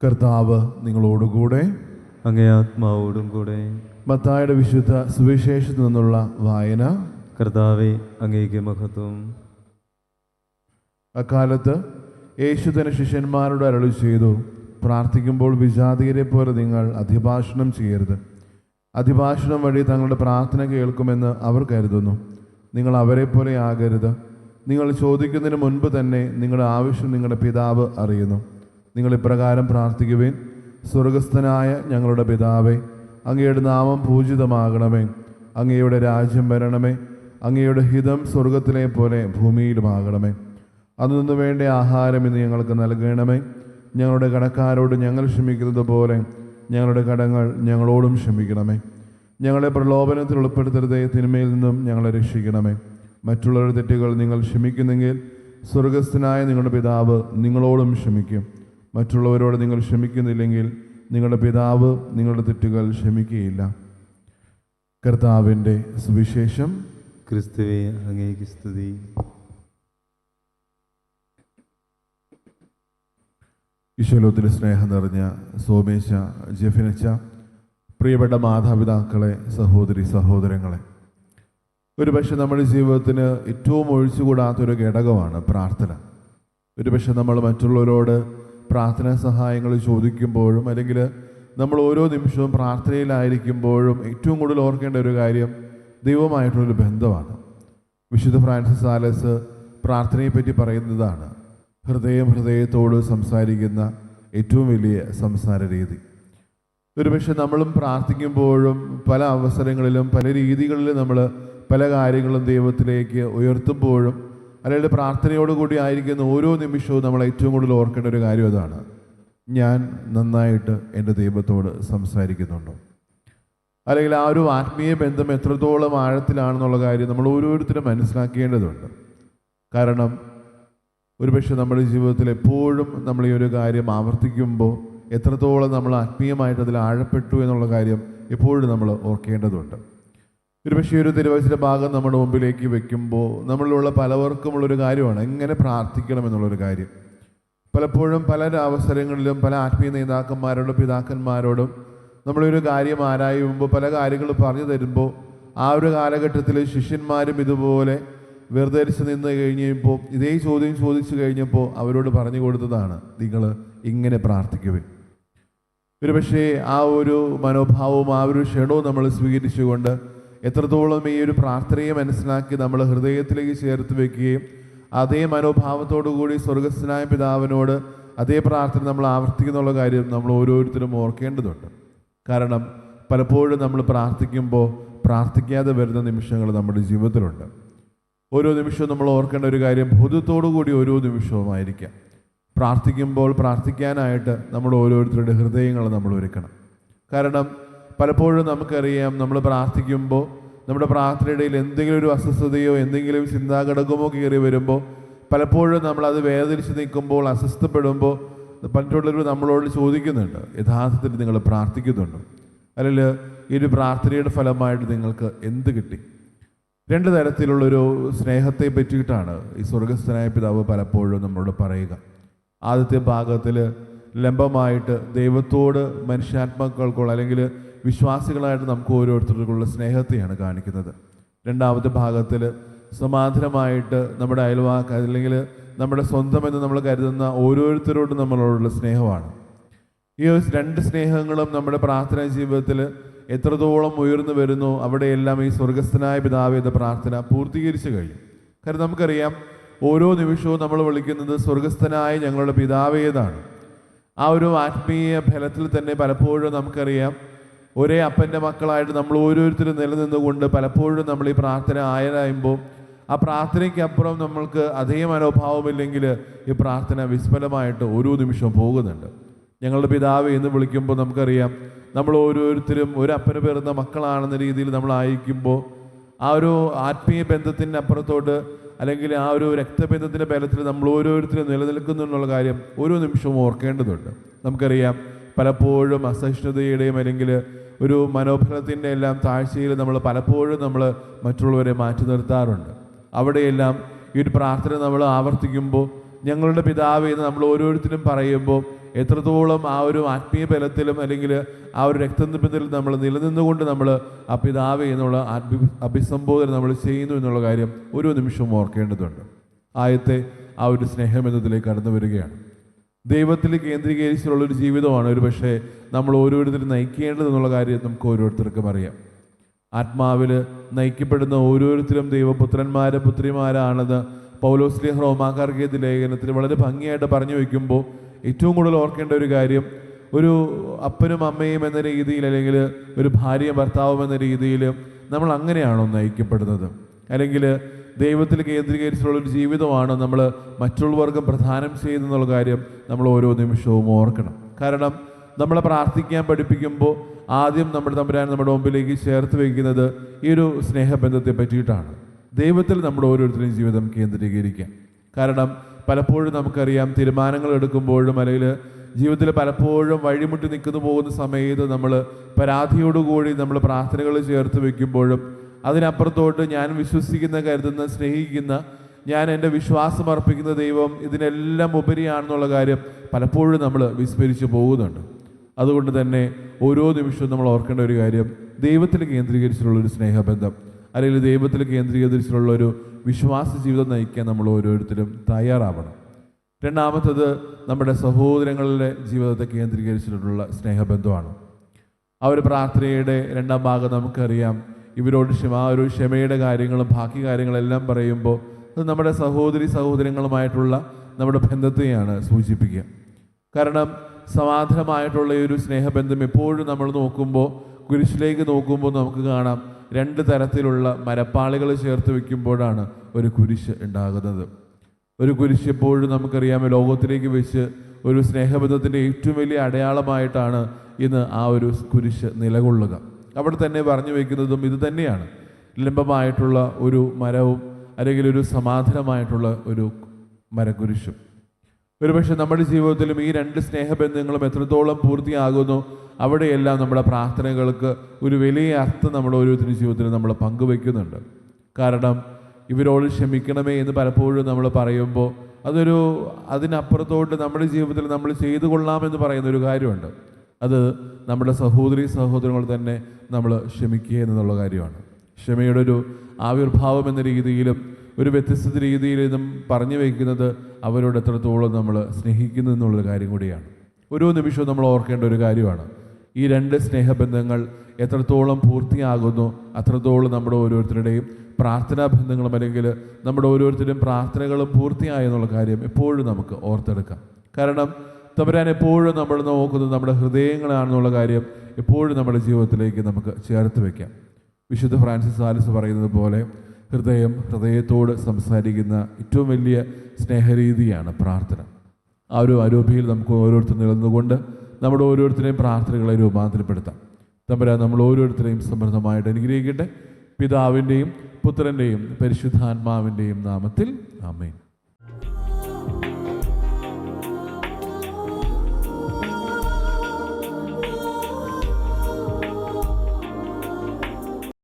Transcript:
കർത്താവ് നിങ്ങളോടുകൂടെ. അങ്ങേ ആത്മാവോടും കൂടെ. മത്തായിയുടെ വിശുദ്ധ സുവിശേഷത്തിൽ നിന്നുള്ള വായന. കർത്താവേ, അങ്ങേക്ക് മഹത്വം. അക്കാലത്ത് യേശു തന്റെ ശിഷ്യന്മാരോട് അരുളി ചെയ്തു, പ്രാർത്ഥിക്കുമ്പോൾ വിജാതീയരെ പോലെ നിങ്ങൾ അധിഭാഷണം ചെയ്യരുത്. അധിഭാഷണം വഴി തങ്ങളുടെ പ്രാർത്ഥന കേൾക്കുമെന്ന് അവർ കരുതുന്നു. നിങ്ങൾ അവരെ പോലെ ആകരുത്. നിങ്ങൾ ചോദിക്കുന്നതിന് മുൻപ് തന്നെ നിങ്ങളുടെ ആവശ്യം നിങ്ങളുടെ പിതാവ് അറിയുന്നു. നിങ്ങൾ ഇപ്രകാരം പ്രാർത്ഥിക്കുവിൻ: സ്വർഗസ്ഥനായ ഞങ്ങളുടെ പിതാവേ, അങ്ങയുടെ നാമം പൂജിതമാകണമേ. അങ്ങയുടെ രാജ്യം വരണമേ. അങ്ങയുടെ ഹിതം സ്വർഗത്തിലെ പോലെ ഭൂമിയിലുമാകണമേ. അന്നു വേണ്ട ആഹാരം ഇന്ന് ഞങ്ങൾക്ക് നൽകണമേ. ഞങ്ങളുടെ കടക്കാരോട് ഞങ്ങൾ ക്ഷമിക്കുന്നത് പോലെ ഞങ്ങളുടെ കടങ്ങൾ ഞങ്ങളോടും ക്ഷമിക്കണമേ. ഞങ്ങളെ പ്രലോഭനത്തിൽ ഉൾപ്പെടുത്തരുതേ, തിന്മയിൽ നിന്നും ഞങ്ങളെ രക്ഷിക്കണമേ. മറ്റുള്ളവരുടെ തെറ്റുകൾ നിങ്ങൾ ക്ഷമിക്കുന്നെങ്കിൽ സ്വർഗസ്ഥനായ നിങ്ങളുടെ പിതാവ് നിങ്ങളോടും ക്ഷമിക്കും. മറ്റുള്ളവരോട് നിങ്ങൾ ക്ഷമിക്കുന്നില്ലെങ്കിൽ നിങ്ങളുടെ പിതാവ് നിങ്ങളുടെ തെറ്റുകൾ ക്ഷമിക്കുകയില്ല. കർത്താവിൻ്റെ സുവിശേഷം. ക്രിസ്തുവേ, അങ്ങേക്ക് സ്തുതി. ഈശോലോത്തിൻ്റെ സ്നേഹം നിറഞ്ഞ സോമേശ, ജെഫിനച്ച, പ്രിയപ്പെട്ട മാതാപിതാക്കളെ, സഹോദരി സഹോദരങ്ങളെ, ഒരുപക്ഷെ നമ്മുടെ ജീവിതത്തിന് ഏറ്റവും ഒഴിച്ചുകൂടാത്തൊരു ഘടകമാണ് പ്രാർത്ഥന. ഒരുപക്ഷെ നമ്മൾ മറ്റുള്ളവരോട് പ്രാർത്ഥനാ സഹായങ്ങൾ ചോദിക്കുമ്പോഴും അല്ലെങ്കിൽ നമ്മൾ ഓരോ നിമിഷവും പ്രാർത്ഥനയിലായിരിക്കുമ്പോഴും ഏറ്റവും കൂടുതൽ ഓർക്കേണ്ട ഒരു കാര്യം ദൈവമായിട്ടുള്ളൊരു ബന്ധമാണ്. വിശുദ്ധ ഫ്രാൻസിസ് സാലസ് പ്രാർത്ഥനയെപ്പറ്റി പറയുന്നതാണ് ഹൃദയത്തോട് സംസാരിക്കുന്ന ഏറ്റവും വലിയ സംസാര രീതി. ഒരുപക്ഷെ നമ്മളും പ്രാർത്ഥിക്കുമ്പോഴും പല അവസരങ്ങളിലും പല രീതികളിലും നമ്മൾ പല കാര്യങ്ങളും ദൈവത്തിലേക്ക് ഉയർത്തുമ്പോഴും അല്ലെങ്കിൽ പ്രാർത്ഥനയോടുകൂടി ആയിരിക്കുന്ന ഓരോ നിമിഷവും നമ്മൾ ഏറ്റവും കൂടുതൽ ഓർക്കേണ്ട ഒരു കാര്യം അതാണ്: ഞാൻ നന്നായിട്ട് എൻ്റെ ദൈവത്തോട് സംസാരിക്കുന്നുണ്ടോ? അല്ലെങ്കിൽ ആ ഒരു ആത്മീയ ബന്ധം എത്രത്തോളം ആഴത്തിലാണെന്നുള്ള കാര്യം നമ്മൾ ഓരോരുത്തരും മനസ്സിലാക്കേണ്ടതുണ്ട്. കാരണം ഒരുപക്ഷെ നമ്മുടെ ജീവിതത്തിൽ എപ്പോഴും നമ്മൾ ഈ ഒരു കാര്യം ആവർത്തിക്കുമ്പോൾ എത്രത്തോളം നമ്മൾ ആത്മീയമായിട്ട് അതിൽ ആഴപ്പെട്ടു എന്നുള്ള കാര്യം എപ്പോഴും നമ്മൾ ഓർക്കേണ്ടതുണ്ട്. ഒരുപക്ഷെ ഒരു തിരുവചന ഭാഗം നമ്മുടെ മുമ്പിലേക്ക് വെക്കുമ്പോൾ നമ്മളിലുള്ള പലവർക്കുമുള്ളൊരു കാര്യമാണ് എങ്ങനെ പ്രാർത്ഥിക്കണം എന്നുള്ളൊരു കാര്യം. പലപ്പോഴും പല അവസരങ്ങളിലും പല ആത്മീയ നേതാക്കന്മാരോടും പിതാക്കന്മാരോടും നമ്മളൊരു കാര്യം ആരായുമ്പോൾ പല കാര്യങ്ങളും പറഞ്ഞു തരുമ്പോൾ ആ ഒരു കാലഘട്ടത്തിൽ ശിഷ്യന്മാരും ഇതുപോലെ വെറുതെരിച്ച് നിന്ന് കഴിഞ്ഞപ്പോൾ ഇതേ ചോദ്യം ചോദിച്ചു കഴിഞ്ഞപ്പോൾ അവരോട് പറഞ്ഞു കൊടുത്തതാണ്: നിങ്ങൾ ഇങ്ങനെ പ്രാർത്ഥിക്കുവിൻ. ഒരുപക്ഷെ ആ ഒരു മനോഭാവവും ആ ഒരു ക്ഷണവും നമ്മൾ സ്വീകരിച്ചുകൊണ്ട് എത്രത്തോളം ഈ ഒരു പ്രാർത്ഥനയെ മനസ്സിലാക്കി നമ്മൾ ഹൃദയത്തിലേക്ക് ചേർത്ത് വെക്കുകയും അതേ മനോഭാവത്തോടു കൂടി സ്വർഗസ്ഥനായ പിതാവിനോട് അതേ പ്രാർത്ഥന നമ്മൾ ആവർത്തിക്കുന്നുള്ള കാര്യം നമ്മൾ ഓരോരുത്തരും ഓർക്കേണ്ടതുണ്ട്. കാരണം പലപ്പോഴും നമ്മൾ പ്രാർത്ഥിക്കുമ്പോൾ പ്രാർത്ഥിക്കാതെ വരുന്ന നിമിഷങ്ങൾ നമ്മുടെ ജീവിതത്തിലുണ്ട്. ഓരോ നിമിഷവും നമ്മൾ ഓർക്കേണ്ട ഒരു കാര്യം ബോധത്തോടു കൂടി ഓരോ നിമിഷവുമായിരിക്കാം. പ്രാർത്ഥിക്കുമ്പോൾ പ്രാർത്ഥിക്കാനായിട്ട് നമ്മൾ ഓരോരുത്തരുടെ ഹൃദയങ്ങൾ നമ്മൾ ഒരുക്കണം. കാരണം പലപ്പോഴും നമുക്കറിയാം, നമ്മൾ പ്രാർത്ഥിക്കുമ്പോൾ നമ്മുടെ പ്രാർത്ഥനയുടെ എന്തെങ്കിലും ഒരു അസ്വസ്ഥതയോ എന്തെങ്കിലും ചിന്താഘടകമോ കയറി വരുമ്പോൾ പലപ്പോഴും നമ്മളത് വേദനിച്ച് നിൽക്കുമ്പോൾ അസ്വസ്ഥപ്പെടുമ്പോൾ മറ്റുള്ളവർ നമ്മളോട് ചോദിക്കുന്നുണ്ട്: യഥാർത്ഥത്തിൽ നിങ്ങൾ പ്രാർത്ഥിക്കുന്നുണ്ടോ? അല്ലെങ്കിൽ ഈ ഒരു പ്രാർത്ഥനയുടെ ഫലമായിട്ട് നിങ്ങൾക്ക് എന്ത് കിട്ടി? രണ്ട് തരത്തിലുള്ളൊരു സ്നേഹത്തെ പറ്റിയിട്ടാണ് ഈ സ്വർഗസ്ഥനായ പിതാവ് പലപ്പോഴും നമ്മളോട് പറയുക. ആദ്യത്തെ ഭാഗത്തിൽ ലംബമായിട്ട് ദൈവത്തോട് മനുഷ്യാത്മാക്കൾക്കുള്ള അല്ലെങ്കിൽ വിശ്വാസികളായിട്ട് നമുക്ക് ഓരോരുത്തർക്കുള്ള സ്നേഹത്തെയാണ് കാണിക്കുന്നത്. രണ്ടാമത്തെ ഭാഗത്തിൽ സമാന്തരമായിട്ട് നമ്മുടെ അയൽവാക്ക് അല്ലെങ്കിൽ നമ്മുടെ സ്വന്തമെന്ന് നമ്മൾ കരുതുന്ന ഓരോരുത്തരോടും നമ്മളോടുള്ള സ്നേഹമാണ്. ഈ രണ്ട് സ്നേഹങ്ങളും നമ്മുടെ പ്രാർത്ഥനാ ജീവിതത്തിൽ എത്രത്തോളം ഉയർന്നു വരുന്നു അവിടെയെല്ലാം ഈ സ്വർഗസ്ഥനായ പിതാവ് എന്ന പ്രാർത്ഥന പൂർത്തീകരിച്ചു കഴിയും. കാരണം നമുക്കറിയാം, ഓരോ നിമിഷവും നമ്മൾ വിളിക്കുന്നത് സ്വർഗസ്ഥനായ ഞങ്ങളുടെ പിതാവേതാണ്. ആ ഒരു ആത്മീയ ഫലത്തിൽ തന്നെ പലപ്പോഴും നമുക്കറിയാം, ഒരേ അപ്പൻ്റെ മക്കളായിട്ട് നമ്മൾ ഓരോരുത്തരും നിലനിന്നുകൊണ്ട് പലപ്പോഴും നമ്മൾ ഈ പ്രാർത്ഥന ആയരായുമ്പോൾ ആ പ്രാർത്ഥനയ്ക്കപ്പുറം നമ്മൾക്ക് അതേ മനോഭാവമില്ലെങ്കിൽ ഈ പ്രാർത്ഥന വിസ്മലമായിട്ട് ഓരോ നിമിഷവും പോകുന്നുണ്ട്. ഞങ്ങളുടെ പിതാവ് എന്ന് വിളിക്കുമ്പോൾ നമുക്കറിയാം, നമ്മൾ ഓരോരുത്തരും ഒരു അപ്പന് പിറന്ന മക്കളാണെന്ന രീതിയിൽ നമ്മൾ ആയിരിക്കുമ്പോൾ ആ ഒരു ആത്മീയ ബന്ധത്തിൻ്റെ അപ്പുറത്തോട്ട് അല്ലെങ്കിൽ ആ ഒരു രക്തബന്ധത്തിൻ്റെ ബലത്തിൽ നമ്മൾ ഓരോരുത്തരും നിലനിൽക്കുന്നു എന്നുള്ള കാര്യം ഓരോ നിമിഷവും ഓർക്കേണ്ടതുണ്ട്. നമുക്കറിയാം, പലപ്പോഴും അസഹിഷ്ണുതയുടെയും അല്ലെങ്കിൽ ഒരു മനോഫലത്തിൻ്റെ എല്ലാം താഴ്ചയിൽ നമ്മൾ പലപ്പോഴും നമ്മൾ മറ്റുള്ളവരെ മാറ്റി നിർത്താറുണ്ട്. അവിടെയെല്ലാം ഈ ഒരു പ്രാർത്ഥന നമ്മൾ ആവർത്തിക്കുമ്പോൾ ഞങ്ങളുടെ പിതാവ് എന്ന് നമ്മൾ ഓരോരുത്തരും പറയുമ്പോൾ എത്രത്തോളം ആ ഒരു ആത്മീയ ബലത്തിലും അല്ലെങ്കിൽ ആ ഒരു രക്തനിബന്ധത്തിൽ നമ്മൾ നിലനിന്നുകൊണ്ട് നമ്മൾ ആ പിതാവേ എന്നുള്ള അഭിസംബോധന നമ്മൾ ചെയ്യുന്നു എന്നുള്ള കാര്യം ഓരോ നിമിഷവും ഓർക്കേണ്ടതുണ്ട്. ആദ്യത്തെ ആ ഒരു സ്നേഹബന്ധത്തിലേക്ക് കടന്നു വരികയാണ്. ദൈവത്തിൽ കേന്ദ്രീകരിച്ചുള്ളൊരു ജീവിതമാണ് ഒരു പക്ഷേ നമ്മൾ ഓരോരുത്തരും നയിക്കേണ്ടതെന്നുള്ള കാര്യം നമുക്ക് ഓരോരുത്തർക്കും അറിയാം. ആത്മാവിൽ നയിക്കപ്പെടുന്ന ഓരോരുത്തരും ദൈവപുത്രന്മാരും പുത്രിമാരാണെന്ന് പൗലോസ്ലീഹ റോമാക്കാർക്ക് എഴുതിയ ലേഖനത്തിൽ വളരെ ഭംഗിയായിട്ട് പറഞ്ഞു വയ്ക്കുമ്പോൾ ഏറ്റവും കൂടുതൽ ഓർക്കേണ്ട ഒരു കാര്യം, ഒരു അപ്പനും അമ്മയും എന്ന രീതിയിൽ അല്ലെങ്കിൽ ഒരു ഭാര്യയും ഭർത്താവും എന്ന രീതിയിൽ നമ്മൾ അങ്ങനെയാണോ നയിക്കപ്പെടുന്നത്? അല്ലെങ്കിൽ ദൈവത്തിൽ കേന്ദ്രീകരിച്ചുള്ളൊരു ജീവിതമാണ് നമ്മൾ മറ്റുള്ളവർക്കും പ്രദാനം ചെയ്യുന്നതെന്നുള്ള കാര്യം നമ്മൾ ഓരോ നിമിഷവും ഓർക്കണം. കാരണം നമ്മളെ പ്രാർത്ഥിക്കാൻ പഠിപ്പിക്കുമ്പോൾ ആദ്യം നമ്മുടെ തമ്പുരാൻ നമ്മുടെ മുമ്പിലേക്ക് ചേർത്ത് വയ്ക്കുന്നത് ഈ ഒരു സ്നേഹബന്ധത്തെ പറ്റിയിട്ടാണ്. ദൈവത്തിൽ നമ്മുടെ ഓരോരുത്തരുടെയും ജീവിതം കേന്ദ്രീകരിക്കാം. കാരണം പലപ്പോഴും നമുക്കറിയാം, തീരുമാനങ്ങൾ എടുക്കുമ്പോഴും അല്ലെങ്കിൽ ജീവിതത്തിൽ പലപ്പോഴും വഴിമുട്ടി നിൽക്കുന്നു പോകുന്ന സമയത്ത് നമ്മൾ പരാതിയോടുകൂടി നമ്മൾ പ്രാർത്ഥനകൾ ചേർത്ത് വയ്ക്കുമ്പോഴും അതിനപ്പുറത്തോട്ട് ഞാൻ വിശ്വസിക്കുന്ന, കരുതുന്ന, സ്നേഹിക്കുന്ന, ഞാൻ എൻ്റെ വിശ്വാസം അർപ്പിക്കുന്ന ദൈവം ഇതിനെല്ലാം ഉപരിയാണെന്നുള്ള കാര്യം പലപ്പോഴും നമ്മൾ വിസ്മരിച്ച് പോകുന്നുണ്ട്. അതുകൊണ്ട് തന്നെ ഓരോ നിമിഷവും നമ്മൾ ഓർക്കേണ്ട ഒരു കാര്യം, ദൈവത്തിൽ കേന്ദ്രീകരിച്ചിട്ടുള്ളൊരു സ്നേഹബന്ധം അല്ലെങ്കിൽ ദൈവത്തിൽ കേന്ദ്രീകരിച്ചിട്ടുള്ളൊരു വിശ്വാസ ജീവിതം നയിക്കാൻ നമ്മൾ ഓരോരുത്തരും തയ്യാറാവണം. രണ്ടാമത്തത് നമ്മുടെ സഹോദരങ്ങളുടെ ജീവിതത്തെ കേന്ദ്രീകരിച്ചിട്ടുള്ള സ്നേഹബന്ധമാണ്. ആ ഒരു പ്രാർത്ഥനയുടെ രണ്ടാം ഭാഗം നമുക്കറിയാം. ഇവരോട് ഒരു ക്ഷമയുടെ കാര്യങ്ങളും ബാക്കി കാര്യങ്ങളെല്ലാം പറയുമ്പോൾ അത് നമ്മുടെ സഹോദരങ്ങളുമായിട്ടുള്ള നമ്മുടെ ബന്ധത്തെയാണ് സൂചിപ്പിക്കുക. കാരണം സമാധാനമായിട്ടുള്ള ഈ ഒരു സ്നേഹബന്ധം എപ്പോഴും നമ്മൾ നോക്കുമ്പോൾ, കുരിശിലേക്ക് നോക്കുമ്പോൾ നമുക്ക് കാണാം, രണ്ട് തരത്തിലുള്ള മരപ്പാളികൾ ചേർത്ത് വയ്ക്കുമ്പോഴാണ് ഒരു കുരിശ് ഉണ്ടാകുന്നത്. ഒരു കുരിശ് എപ്പോഴും നമുക്കറിയാം ലോകത്തിലേക്ക് വെച്ച് ഒരു സ്നേഹബന്ധത്തിൻ്റെ ഏറ്റവും വലിയ അടയാളമായിട്ടാണ് ഇന്ന് ആ ഒരു കുരിശ് നിലകൊള്ളുക. അവിടെ തന്നെ പറഞ്ഞു വയ്ക്കുന്നതും ഇത് തന്നെയാണ്. ലംബമായിട്ടുള്ള ഒരു മരവും അല്ലെങ്കിൽ ഒരു സമാധാനമായിട്ടുള്ള ഒരു മരക്കുരിശും. ഒരുപക്ഷെ നമ്മുടെ ജീവിതത്തിലും ഈ രണ്ട് സ്നേഹബന്ധങ്ങളും എത്രത്തോളം പൂർത്തിയാകുന്നു അവിടെയെല്ലാം നമ്മുടെ പ്രാർത്ഥനകൾക്ക് ഒരു വലിയ അർത്ഥം നമ്മുടെ ഓരോരുത്തരുടെ ജീവിതത്തിൽ നമ്മൾ പങ്കുവയ്ക്കുന്നുണ്ട്. കാരണം ഇവരോട് ക്ഷമിക്കണമേ എന്ന് പലപ്പോഴും നമ്മൾ പറയുമ്പോൾ അതിനപ്പുറത്തോട്ട് നമ്മുടെ ജീവിതത്തിൽ നമ്മൾ ചെയ്തു കൊള്ളാമെന്ന് പറയുന്നൊരു കാര്യമുണ്ട്. അത് നമ്മുടെ സഹോദരങ്ങൾ തന്നെ നമ്മൾ ക്ഷമിക്കുക എന്നുള്ള കാര്യമാണ്. ക്ഷമയുടെ ഒരു ആവിർഭാവം എന്ന രീതിയിലും ഒരു വ്യത്യസ്ത രീതിയിലും പറഞ്ഞു വയ്ക്കുന്നത് അവരോട് എത്രത്തോളം നമ്മൾ സ്നേഹിക്കുന്നു എന്നുള്ളൊരു കാര്യം കൂടിയാണ്. ഓരോ നിമിഷവും നമ്മൾ ഓർക്കേണ്ട ഒരു കാര്യമാണ്. ഈ രണ്ട് സ്നേഹബന്ധങ്ങൾ എത്രത്തോളം പൂർത്തിയാകുന്നു അത്രത്തോളം നമ്മുടെ ഓരോരുത്തരുടെയും പ്രാർത്ഥനാ ബന്ധങ്ങളും അല്ലെങ്കിൽ നമ്മുടെ ഓരോരുത്തരുടെയും പ്രാർത്ഥനകളും പൂർത്തിയായെന്നുള്ള കാര്യം എപ്പോഴും നമുക്ക് ഓർത്തെടുക്കാം. കാരണം തമ്പുരാൻ എപ്പോഴും നമ്മൾ നോക്കുന്നത് നമ്മുടെ ഹൃദയങ്ങളാണെന്നുള്ള കാര്യം എപ്പോഴും നമ്മുടെ ജീവിതത്തിലേക്ക് നമുക്ക് ചേർത്ത് വയ്ക്കാം. വിശുദ്ധ ഫ്രാൻസിസ് സാലിസ് പറയുന്നത് പോലെ ഹൃദയത്തോട് സംസാരിക്കുന്ന ഏറ്റവും വലിയ സ്നേഹരീതിയാണ് പ്രാർത്ഥന. ആ ഒരു അരൂപിയിൽ നമുക്ക് ഓരോരുത്തരും നിലനിന്നുകൊണ്ട് നമ്മുടെ ഓരോരുത്തരെയും പ്രാർത്ഥനകളെ രൂപാന്തരപ്പെടുത്താം. തമ്പുരാൻ നമ്മൾ ഓരോരുത്തരെയും സമൃദ്ധമായിട്ട് അനുഗ്രഹിക്കട്ടെ. പിതാവിൻ്റെയും പുത്രൻ്റെയും പരിശുദ്ധാത്മാവിൻ്റെയും നാമത്തിൽ ആമേൻ.